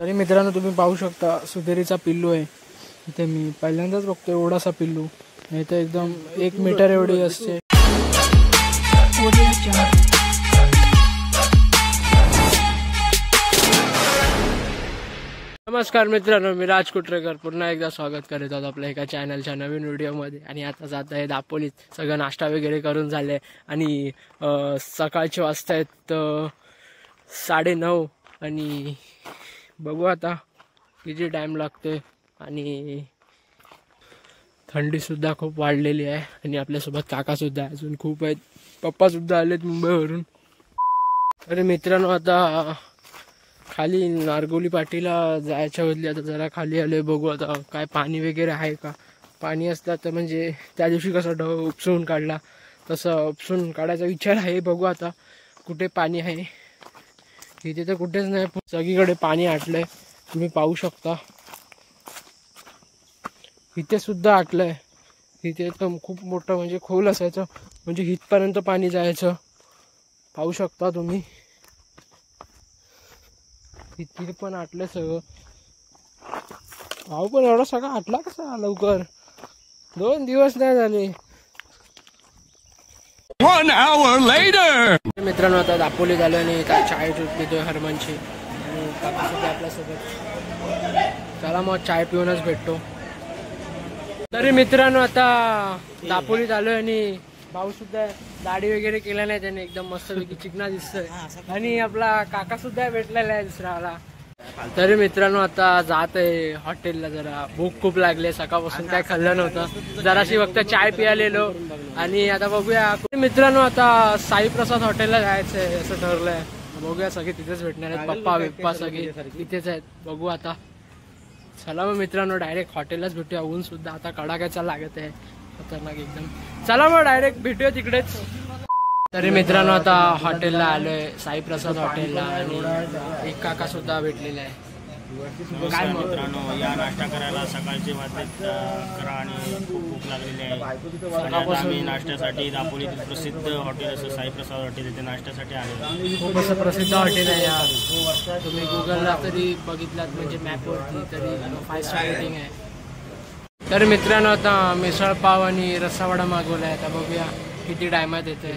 तरी मित्रांनो तुम्ही पाहू शकता सुधेरीचा पिल्लू आहे इथे. मी पहिल्यांदाच बघतो एवढासा पिल्लू. नाही तर एकदम 1 मीटर एवढी असते. नमस्कार मित्रांनो, मी राज कुटरेकर पुन्हा एकदा स्वागत करत आहोत आपल्या एका चॅनलच्या नवीन व्हिडिओमध्ये. आणि आता जात आहे दापोलीत. सगळं नाश्ता वगैरे करून झाले आणि सकाळचे वाजता आहेत 9:30 आणि बघू आता किती टाइम लागते. आणि थंडीसुद्धा खूप वाढलेली आहे आणि आपल्यासोबत काकासुद्धा अजून खूप आहेत. पप्पासुद्धा आलेत मुंबईवरून. अरे मित्रांनो, आता खाली नारगोली पाटीला जायच्या बदली आता जरा खाली आलोय. बघू आता काय पाणी वगैरे आहे का. पाणी असतं तर म्हणजे त्या दिवशी कसं उपसून काढला तसं उपसून काढायचा विचार आहे. बघू आता कुठे पाणी आहे. इथे तर कुठेच नाही, सगळीकडे पाणी आटलंय. तुम्ही पाहू शकता इथे सुद्धा आटलंय. इथे तर खूप मोठं म्हणजे खोल असायचं, म्हणजे इथपर्यंत पाणी जायचं. पाहू शकता तुम्ही इथे पण आटलं सगळं. भाऊ पण एवढा सगळं आटला कसा लवकर? 2 दिवस नाही झाले. 1 hour later. मित्रांनो आता दापोली झालं आणि चाय पितोय हरमनची आणि काकासुद्धा आपल्यासोबत. चला मग चाय पिऊनच भेटतो. तरी मित्रांनो आता दापोलीत आलोय आणि भाऊ सुद्धा दाढी वगैरे केल्या नाही त्याने, एकदम मस्तपैकी चिकना दिसतोय. आणि आपला काका सुद्धा भेटलेला आहे दुसरावाला. तरी मित्रांनो आता जात आहे हॉटेलला. जरा भूक खूप लागली, सकाळपासून काय खाल्लं नव्हतं. जराशी फक्त चाय पियालेलो आणि आता बघूया. मित्रांनो आता साई प्रसाद हॉटेलला जायचंय असं ठरलंय. बघूया, सगळे तिथेच भेटणार आहेत. पप्पा बिप्पा सगळे तिथेच आहेत. बघू आता. चला मग मित्रांनो डायरेक्ट हॉटेललाच भेटूया. ऊन सुद्धा आता कडाक्याचा लागत आहे, खतरनाक एकदम. चला मग डायरेक्ट भेटूया तिकडेच. तरी मित्रांनो आता हॉटेलला आलोय, साई प्रसाद हॉटेलला. आणि एक काका सुद्धा भेटलेला आहे. काय मित्रांनो, या नाश्ता करायला सकाळचे वाजलेत 11 आणि खूप भूक लागलेली आहे. आणि आता आम्ही नाश्त्यासाठी दापोलीतील प्रसिद्ध हॉटेल असं साई प्रसाद हॉटेल इथे नाश्त्यासाठी आले. खूप असं प्रसिद्ध हॉटेल आहे यार. तुम्ही गुगलला तरी बघितलात म्हणजे मॅपवरती तरी 5 स्टार रेटिंग आहे. तर मित्रांनो आता मिसळ पाव आणि रस्सावडा मागवला आहे. आता बघूया किती टायमात येते.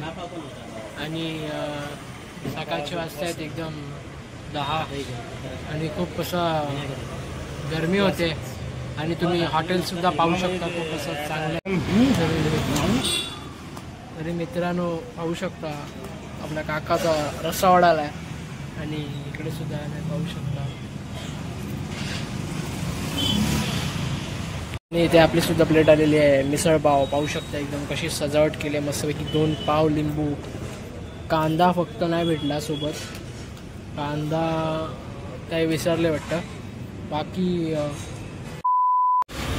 आणि सकाळचे वाजता आहेत एकदम 10 आणि खूप असं गरमी होते. आणि तुम्ही हॉटेलसुद्धा पाहू शकता, खूप असं चांगलं. तरी मित्रांनो पाहू शकता आपल्या काकाचा रस्सावडाला आहे आणि इकडे सुद्धा पाहू शकता. आणि इथे आपली सुद्धा प्लेट आलेली आहे मिसळ पाव. पाहू शकता एकदम कशी सजावट केली आहे मस्तपैकी. 2 पाव, लिंबू, कांदा फक्त नाही भेटला सोबत. कांदा काही विसरले वाटतं. बाकी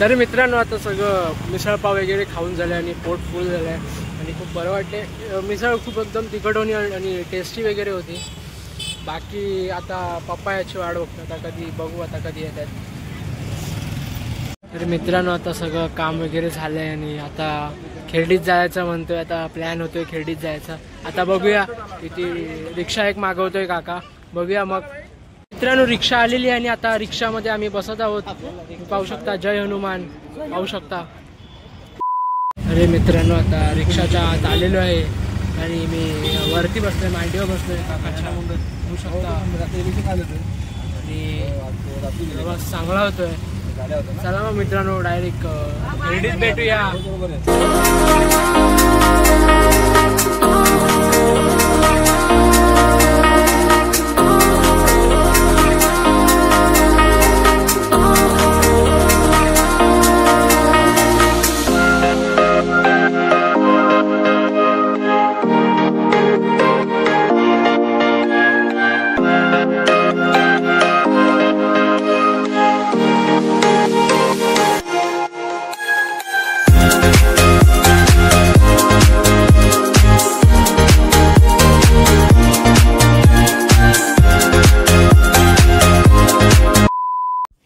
तरी मित्रांनो आता सगळं मिसळ पाव वगैरे खाऊन झालं आणि पोट फुल झालं आहे आणि खूप बरं वाटते. मिसळ खूप एकदम तिखट होणी आणि टेस्टी वगैरे होती. बाकी आता पप्पा याची वाट बघतो, आता कधी बघू आता कधी येतात. तर मित्रांनो आता सगळं काम वगैरे झालं आहे आणि आता खेर्डीत जायचं म्हणतोय. आता प्लॅन होतोय खेर्डीत जायचा. आता बघूया किती. रिक्षा एक मागवतोय काका, बघूया मग. मित्रांनो रिक्षा आलेली आहे आणि आता रिक्षामध्ये आम्ही बसत आहोत. पाहू शकता जय हनुमान पाहू शकता. अरे मित्रांनो आता रिक्षाच्या आत आलेलो आहे आणि मी वरती बसलोय, मांडीवर बसलोय काकाच्या. पाहू शकता आणि प्रवास चांगला होतोय. चला मग मित्रांनो डायरेक्ट खेर्डीत भेटूया.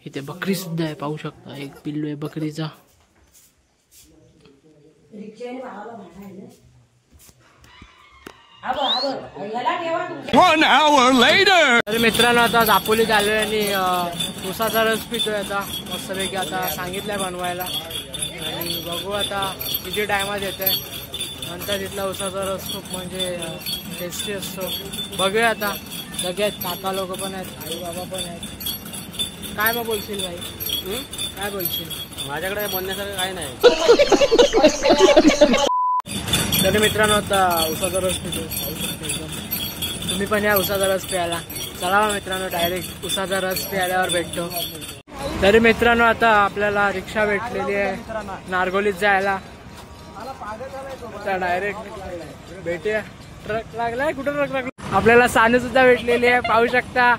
इथे बकरी सुद्धा आहे, पाहू शकता. एक पिल्लू आहे बकरीचा. 1 hour later. तर मित्रांनो आता दापोलीत आलोय आणि उसाचा रस पितोय आता मस्तपैकी. आता सांगितलंय बनवायला आणि बघू आता किती टायमात येतोय. नंतर तिथला उसाचा रस खूप म्हणजे टेस्टी असतो. बघूया आता. सगळ्यात काका लोक पण आहेत, आई बाबा पण आहेत. काय मग बोलशील भाई? काय बोलशील? माझ्याकडे बोलण्यासारखं काय नाही. तरी मित्रांनो आता उसाचा रस पितो. एकदम तुम्ही पण या उसाचा रस प्यायला. चला मित्रांनो डायरेक्ट उसाचा रस प्यायल्यावर भेटतो. तरी मित्रांनो आता आपल्याला रिक्षा भेटलेली आहे नारगोलीत जायला. आता डायरेक्ट भेटूया. ट्रक लागलाय. कुठं ट्रक लागला? आपल्याला सानू सुद्धा भेटलेली आहे, पाहू शकता.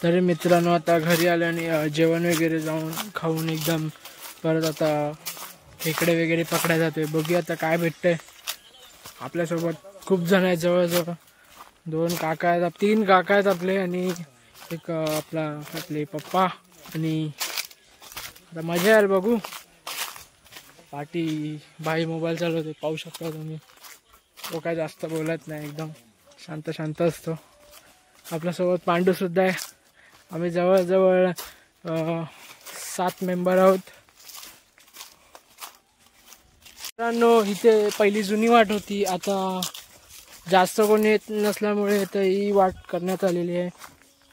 तरी मित्रांनो आता घरी आल्याने जेवण वगैरे जाऊन खाऊन एकदम परत आता खेकडे वगैरे पकडायला जातोय. बघूया आता काय भेटतंय. आपल्यासोबत खूप जण आहेत, जवळजवळ 2 काका आहेत, 3 काका आहेत आपले आणि एक आपले पप्पा. आणि आता मजा आहे. बघू. पाठी भाई मोबाईल चालवतो, पाहू शकता तुम्ही. तो काय जास्त बोलत नाही, एकदम शांत शांत असतो. आपल्यासोबत पांडू सुद्धा आहे. आम्ही जवळजवळ 7 मेंबर आहोत. मित्रांनो इथे पहिली जुनी वाट होती, आता जास्त कोणी येत नसल्यामुळे इथे ही वाट करण्यात आलेली आहे.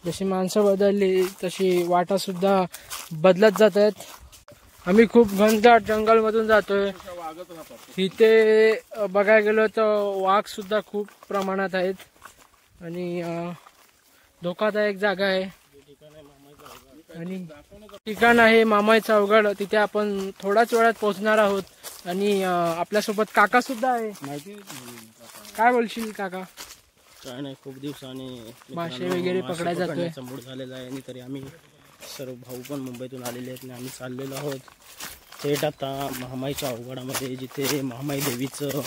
जशी माणसं बदलली तशी वाटा सुद्धा बदलत जात आहेत. आम्ही खूप घनदाट जंगलमधून जातोय. इथे बघायला गेलो तर वाघ सुद्धा खूप प्रमाणात आहेत आणि धोकादायक जागा आहे. आणि ठिकाण आहे मामाई चौगड. तिथे आपण थोड्याच वेळात पोहोचणार आहोत. आणि आपल्यासोबत काका सुद्धा आहे. काय बोलशील काका? काय नाही, खूप दिवसांनी मासे वगैरे पकडायला जातोय. मूड झालेला आहे आणि तरी आम्ही सर्व भाऊ पण मुंबईतून आलेले आहेत आणि आम्ही चाललेलो आहोत थेट आता महामाईच्या अवघडामध्ये, जिथे महामाई देवीचं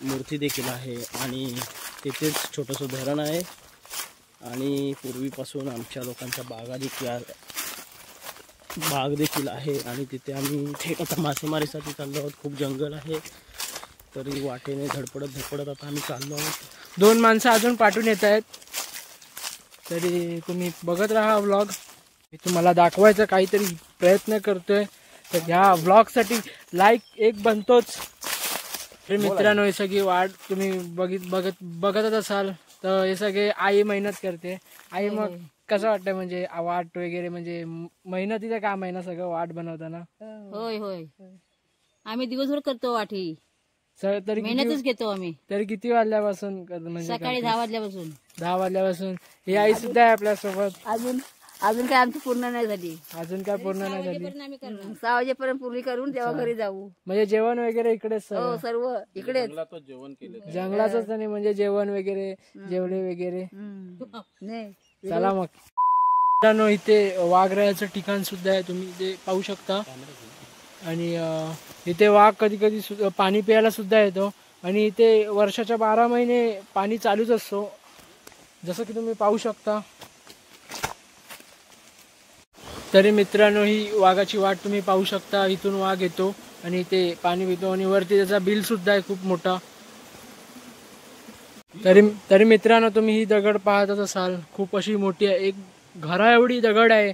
मूर्ती देखील आहे आणि तिथेच छोटंसं धरण आहे. आणि पूर्वीपासून आमच्या लोकांच्या बाग देखील आहे आणि तिथे आम्ही थेट आता मासेमारीसाठी चाललो आहोत. खूप जंगल आहे, तरी वाटेने धडपडत आता आम्ही चाललो आहोत. 2 माणसं अजून पाठवून येत आहेत. तरी तुम्ही बघत राहा व्लॉग. मी तुम्हाला दाखवायचा काहीतरी प्रयत्न करतोय, तर ह्या व्लॉगसाठी लाईक एक बनतोच. तर मित्रांनो हे सगळी वाट तुम्ही बघतच असाल, तर हे सगळे आई मेहनत करते. आई मग कसं वाटतं म्हणजे वाट वगैरे म्हणजे मेहनतीचं काम आहे ना सगळं वाट बनवताना? होय होय, आम्ही दिवसभर करतो वाटी. तरी मेहनतच घेतो आम्ही. तरी किती वाजल्यापासून म्हणजे? सकाळी 10 वाजल्यापासून. 10 वाजल्यापासून. ही आई सुद्धा आहे आपल्यासोबत. अजून काय आमची पूर्ण नाही झाली. अजून काय पूर्ण नाही झाली? 6 वाजेपर्यंत पूर्ण करून तेव्हा घरी जाऊ. म्हणजे जेवण वगैरे इकडेच? हो सर्व इकडेच. जंगलातच नाही म्हणजे जेवण वगैरे जेवले वगैरे. चला मग. मित्रांनो इथे वाघरायाचं ठिकाण सुद्धा आहे, तुम्ही इथे पाहू शकता. आणि इथे वाघ कधी कधी पाणी प्यायला सुद्धा येतो. आणि इथे वर्षाच्या 12 महिने पाणी चालूच असतो, जसं की तुम्ही पाहू शकता. तरी मित्रांनो ही वाघाची वाट तुम्ही पाहू शकता. इथून वाघ येतो आणि ते पाणी पितो आणि वरती त्याचा बिल सुद्धा आहे खूप मोठा. तरी मित्रांनो तुम्ही ही दगड पाहतच असाल, खूप अशी मोठी आहे. एक घरा एवढी दगड आहे,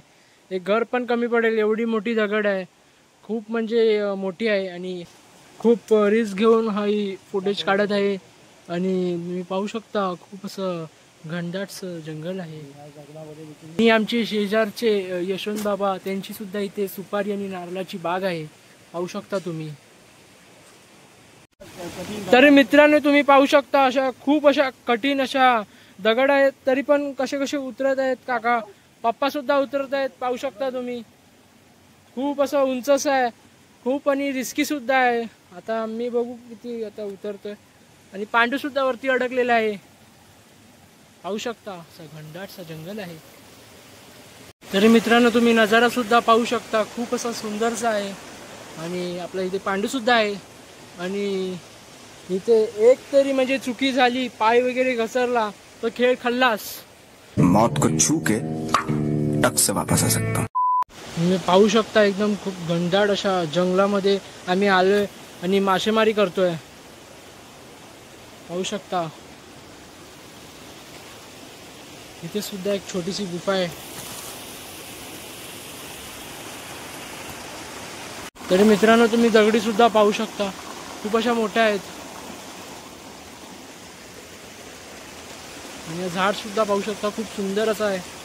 एक घर पण कमी पडेल एवढी मोठी दगड आहे. खूप म्हणजे मोठी आहे आणि खूप रिस्क घेऊन हा फुटेज काढत आहे. आणि तुम्ही पाहू शकता खूप असं घनदाट जंगल आहे. आणि आमचे शेजारचे यशवंत बाबा, त्यांची सुद्धा इथे सुपारी आणि नारळाची बाग आहे, पाहू शकता तुम्ही. तरी मित्रांनो तुम्ही पाहू शकता अशा खूप अशा कठीण अशा दगड आहेत, तरी पण कसे कसे उतरत आहेत. काका पप्पा सुद्धा उतरत आहेत, पाहू शकता तुम्ही. खूप असं उंच आहे खूप आणि रिस्की सुद्धा आहे. आता मी बघू किती आता उतरतोय. आणि पांडू सुद्धा वरती अडकलेला आहे. पाहू शकता असं घनदाटचं जंगल आहे. तरी मित्रांनो तुम्ही नजारा सुद्धा पाहू शकता. खूप असा सुंदरसा आहे. आणि आपल्या इथे पांडू सुद्धा आहे. आणि इथे एक तरी म्हणजे चुकी झाली, पाय वगैरे घसरला तर खेळ खल्लास. मौत को छू के टक से वापस आ सकता हूं. तुम्ही पाहू शकता एकदम खूप घनदाट अशा जंगलामध्ये आम्ही आलोय आणि मासेमारी करतोय. पाहू शकता इथे सुद्धा एक छोटीशी गुफा आहे. तरी मित्रांनो तुम्ही दगडी सुद्धा पाहू शकता. खूप अशा मोठ्या आहेत. आणि झाड सुद्धा पाहू शकता. खूप सुंदर असं आहे.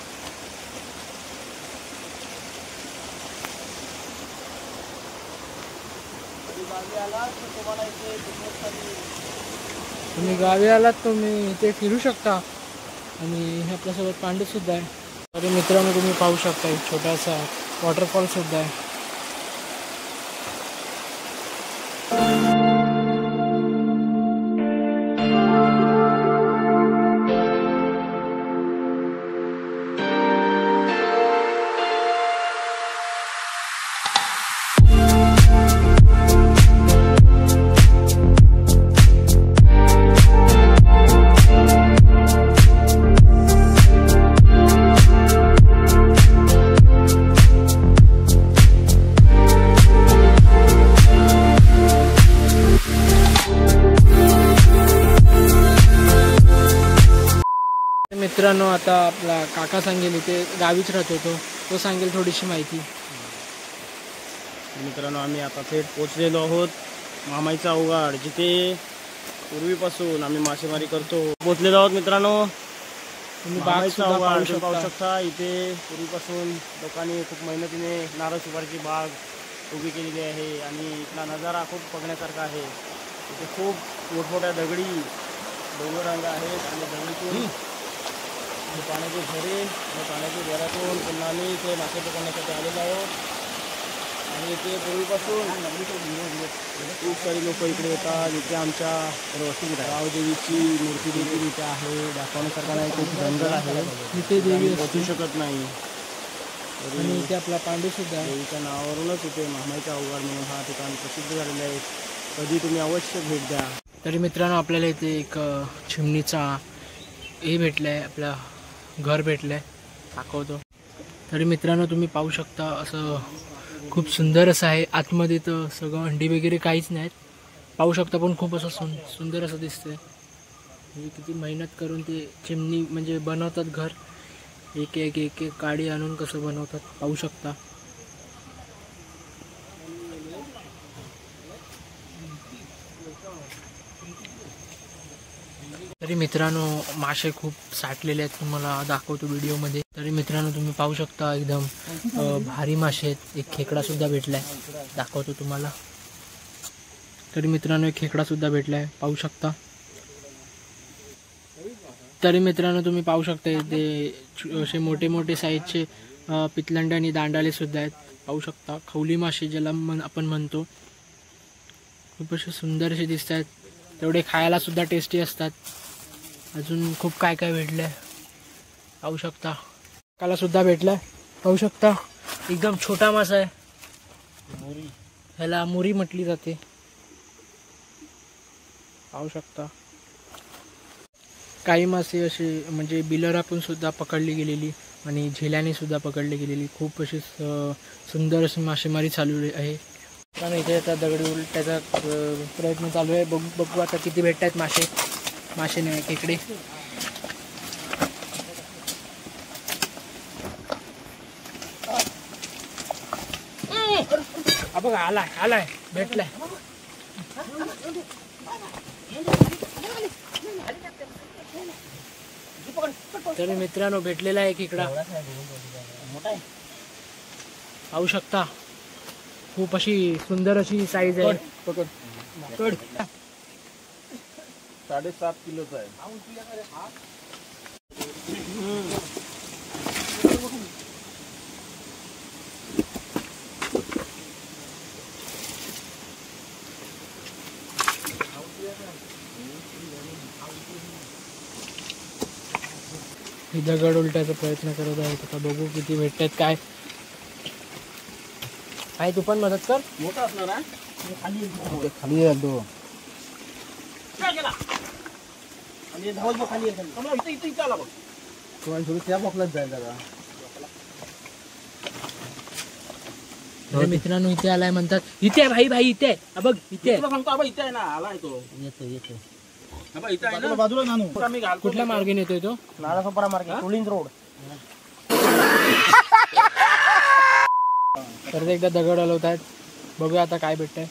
तुम्ही गावी आलात तुम्ही इथे फिरू शकता. आणि हे आपल्यासोबत पांडू सुद्धा आहे. तरी मित्रांनो तुम्ही पाहू शकता एक छोटासा वॉटरफॉल सुद्धा आहे. मित्रांनो आता आपला काका सांगेल इथे गावीच राहतो तो सांगेल थोडीशी माहिती. मित्रांनो आम्ही आता थेट पोचलेलो आहोत मामाईचा अवघड, जिथे पूर्वीपासून आम्ही मासेमारी करतो. पोचलेलो आहोत मित्रांनो. तुम्ही मामाईचा अवघड पाहू शकता. इथे पूर्वीपासून लोकांनी खूप मेहनतीने नारळ सुपारीची बाग उभी केलेली आहे. आणि इथला नजारा खूप बघण्यासारखा आहे. इथे खूप मोठमोठ्या दगडी डोंगररांगा आहेत. आणि दगडीतून पाण्याचे झरे आणि पाण्याच्या झऱ्यातून पुन्हा आम्ही इथे मासे पकडण्यासाठी आलेलो आहोत. आणि इथे पूर्वीपासून खूप सारी लोक इकडे येतात. इथे आमच्या रावदेवीची मूर्ती देखील इथे आहे. दाखवण्यासारखा नाही, खूप जंगल आहे. इथे देवी पोचू शकत नाही. आणि इथे आपला पांडू सुद्धा आहे. देवीच्या नावावरूनच इथे मामाईचा अवघड म्हणून हा ठिकाण प्रसिद्ध झालेलं आहे. कधी तुम्ही अवश्य भेट द्या. तरी मित्रांनो आपल्याला इथे एक चिमणीचा हे भेटलं आहे, आपला घर भेटलं आहे, दाखवतो. तरी मित्रांनो तुम्ही पाहू शकता असं खूप सुंदर असं आहे. आतमध्ये तर सगळं अंडी वगैरे काहीच नाहीत पाहू शकता. पण खूप असं सुंदर असं दिसतंय. म्हणजे किती मेहनत करून ते चिमणी म्हणजे बनवतात घर. एक एक एक एक काडी आणून कसं बनवतात पाहू शकता. तरी मित्रांनो मासे खूप साठलेले आहेत, तुम्हाला दाखवतो व्हिडिओमध्ये. तरी मित्रांनो तुम्ही पाहू शकता एकदम भारी मासे आहेत. एक खेकडा सुद्धा भेटलाय, दाखवतो तुम्हाला. तरी मित्रांनो एक खेकडा सुद्धा भेटलाय, पाहू शकता. तरी मित्रांनो तुम्ही पाहू शकता इथे असे मोठे मोठे साईजचे पितलंडे आणि दांडाले सुद्धा आहेत, पाहू शकता. खवली मासे ज्याला आपण म्हणतो, खूप असे सुंदर असे दिसत आहेत. तेवढे खायला सुद्धा टेस्टी असतात. अजून खूप काय काय भेटलंय पाहू शकता. काला सुद्धा भेटलाय, पाहू शकता. एकदम छोटा मासा आहे, ह्याला मुरी म्हटली जाते, पाहू शकता. काही मासे असे म्हणजे बिलरातून सुद्धा पकडली गेलेली आणि झेल्याने सुद्धा पकडली गेलेली. खूप अशी सुंदर अशी मासेमारी चालू आहे. पण इथे आता दगडी उलटायचा प्रयत्न चालू आहे. बघू आता किती भेटत आहेत मासे. मासे नाही खेकडे. बघा आलाय आलाय भेटलाय. तरी मित्रांनो भेटलेला आहे खेकडा, पाहू शकता. खूप अशी सुंदर अशी साईज आहे. 7.5 किलोचा आहे. ही दगड उलटायचा प्रयत्न करत आहे. आता बघू किती भेटतात काय. तू पण मदत कर. मोठा असणार ना खाली खाली येतो आणि धावत बघ खाली इथं आला बघ. थोडं त्या बॉक्सलाच जाईल दादा. अरे मित्रांनो इथे आलाय म्हणतात. इथे आहे भाई भाई इथे आहे. बघ इथे आहे. तुला सांगतो आबा इथे आहे ना आलाय तो. येतो आबा इथे आहे ना बाजूला नानू आम्ही घालतो. कुठल्या मार्गे नेतोय तो. नालासोपारा मार्गे टोलिंग रोड. परत एकदा दगड हलवत आहेत. बघूया आता काय भेटतंय.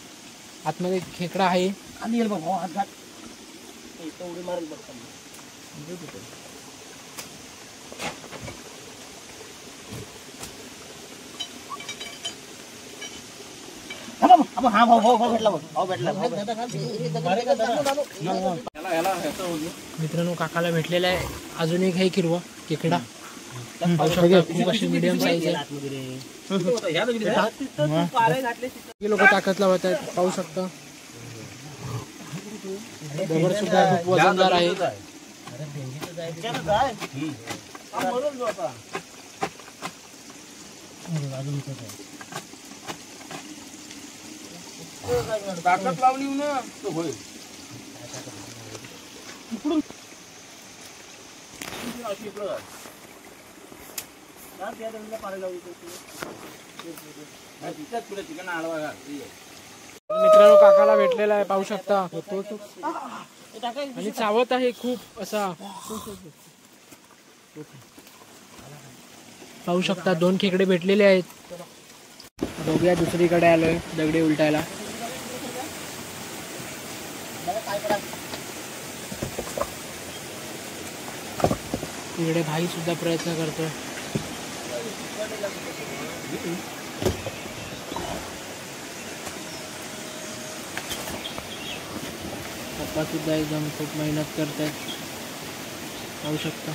आतमध्ये खेकडा आहे. खाली येईल बघ हात घाल. इथं उडी मारेल बघ खाली. हा भाऊ भेटला बघ. भाऊ भेटला. मित्रांनो काकाला भेटलेला आहे अजून एक आहे किरवा खेकडा. पाहू शकता खूप अशी मीडियम साईज आहे. लोक ताकद लावत आहेत. पाहू शकता दगड सुद्धा खूप वजनदार आहे. ताकद लावली ना तो होईल. इकडून मित्रांनो काकाला भेटलेला आहे. पाहू शकता आणि चावत आहे खूप असा. पाहू शकता 2 खेकडे भेटलेले आहेत. बघूया दुसरीकडे आलोय दगडे उलटायला. तिकडे भाई सुद्धा प्रयत्न करतोय. पप्पा सुद्धा एकदम खूप मेहनत करतायत. पाहू शकता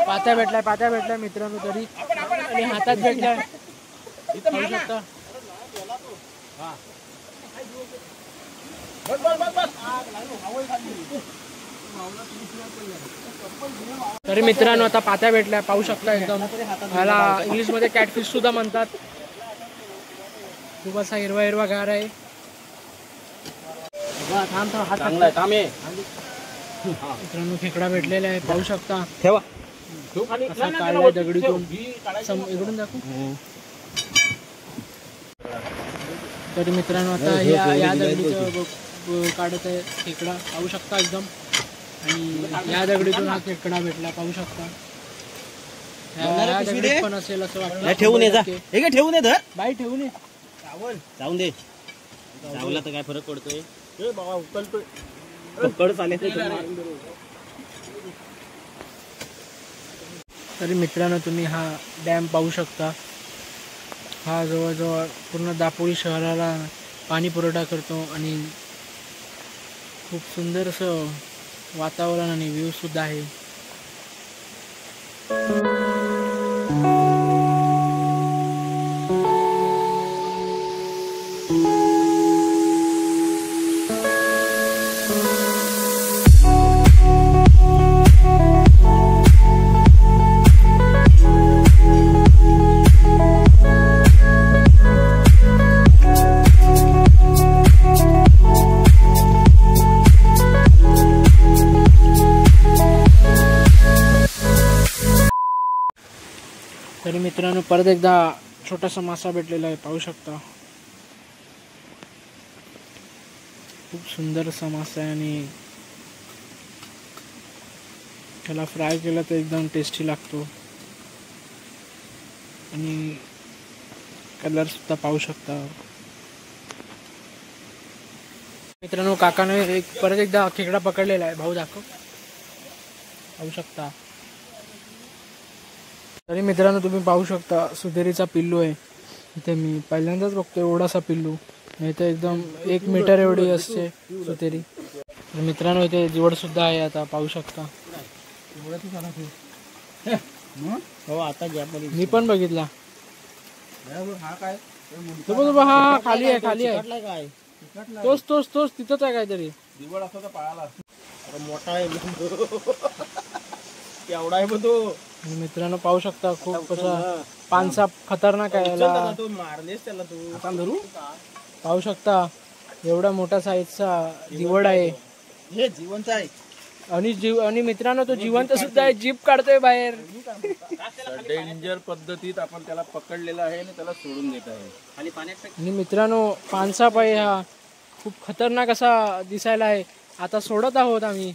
पात्या भेटलाय मित्रांनो तरी. आणि हातात भेटलाय. पाहू शकता तरी मित्रांनो आता पात्या भेटल्या. पाहू शकता एकदम ह्याला इंग्लिश मध्ये कॅटफिश सुद्धा म्हणतात. खूप असा हिरवा हिरवा गार आहे. मित्रांनो खेकडा भेटलेला आहे. पाहू शकता ठेवा असा काढलाय दगडीतून. इकडून दाखवू. तरी मित्रांनो आता या दगडीचं काढत आहे खेकडा. पाहू शकता एकदम. आणि या दगडीतून हा खेकडा भेटला. पाहू शकता या दगडीत पण असेल असं वाटतं. ठेवून ये जा. ठेवून ये धर बाई ठेवून ये. जाऊन दे. चावला तर काय फरक पडतोय. बाबा उकलतोय. कडच आले. तरी मित्रांनो तुम्ही हा डॅम पाहू शकता. हा जवळजवळ पूर्ण दापोली शहराला पाणी पुरवठा करतो. आणि खूप सुंदर असं वातावरण आणि व्ह्यू सुद्धा आहे. तरी मित्रांनो परत एकदा छोटासा मासा भेटलेला आहे. पाहू शकता खूप सुंदर असा मासा आहे. आणि त्याला फ्राय केला तर एकदम टेस्टी लागतो. आणि कलर सुद्धा पाहू शकता. मित्रांनो काकाने परत एकदा खेकडा पकडलेला आहे. भाऊ दाखव. पाहू शकता. तरी मित्रांनो तुम्ही पाहू शकता सुधेरीचा पिल्लू आहे. इथे मी पहिल्यांदाच बघतो एवढासा पिल्लू. नाही तर एकदम 1 मीटर एवढी असते सुधेरी. मित्रांनो इथे जिवड सुद्धा आहे. आता पाहू शकता. हो आता जॅपनीज मी पण बघितला. हा काय तो बघ हा खाली आहे खाली आहे. काय तोच तिथंच आहे काहीतरी. दिवड असतो तर पाळाला. अरे मोठा आहे केवढा आहे तो. आणि मित्रांनो पाहू शकता खूप कसा पानसा खतरनाक आहे याला. तू मारलेस त्याला तू. आता धरू पाहू शकता एवढा मोठा साईजचा दिवड आहे. हे जिवंत आहे. आणि मित्रांनो तो जिवंत सुद्धा आहे. जीप काढतोय बाहेर. डेंजर पद्धतीत आपण त्याला पकडलेला आहे आणि त्याला सोडून देत आहे. खाली पाण्यात आणि मित्रांनो पानसाप आहे हा. खूप खतरनाक असा दिसायला आहे. आता सोडत आहोत आम्ही.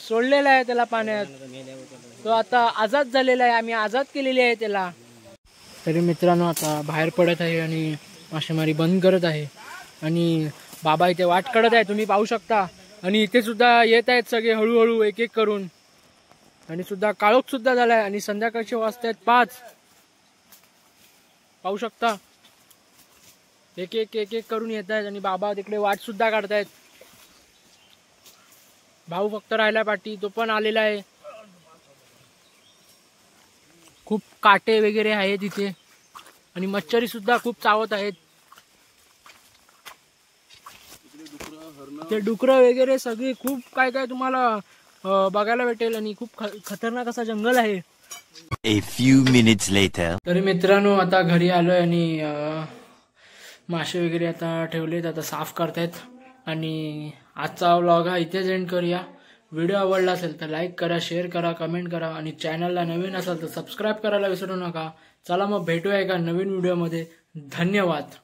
सोडलेला आहे त्याला पाण्यात. तो आता आजाद झालेला आहे. आम्ही आजाद केलेली आहे त्याला. तरी मित्रांनो आता बाहेर पडत आहे आणि मासेमारी बंद करत आहे. आणि बाबा इथे वाट काढत आहे तुम्ही पाहू शकता. आणि इथे सुद्धा येत आहेत सगळे हळूहळू एक एक करून. आणि सुद्धा काळोख सुद्धा झालाय आणि संध्याकाळचे वाजतात 5. पाहू शकता एक एक करून येत आहेत. आणि बाबा तिकडे वाट सुद्धा काढतायत. भाऊ फक्त राहिला पाठी. तो पण आलेला आहे. खूप काटे वगैरे आहेत इथे. आणि मच्छरी सुद्धा खूप चावत आहेत. ते डुकरं वगैरे सगळी खूप काय काय तुम्हाला बघायला भेटेल. आणि खूप खतरनाक असा जंगल आहे. A few minutes later. तरी मित्रांनो आता घरी आलोय आणि मासे वगैरे आता ठेवलेत. आता साफ करतायत. आणि आजचा व्लॉग हा इथेच एंड करूया. व्हिडिओ आवडला असेल तर लाईक करा, शेअर करा, कमेंट करा. आणि चॅनलला नवीन असाल तर सबस्क्राईब करायला विसरू नका. चला मग भेटूया एका नवीन व्हिडिओमध्ये. धन्यवाद.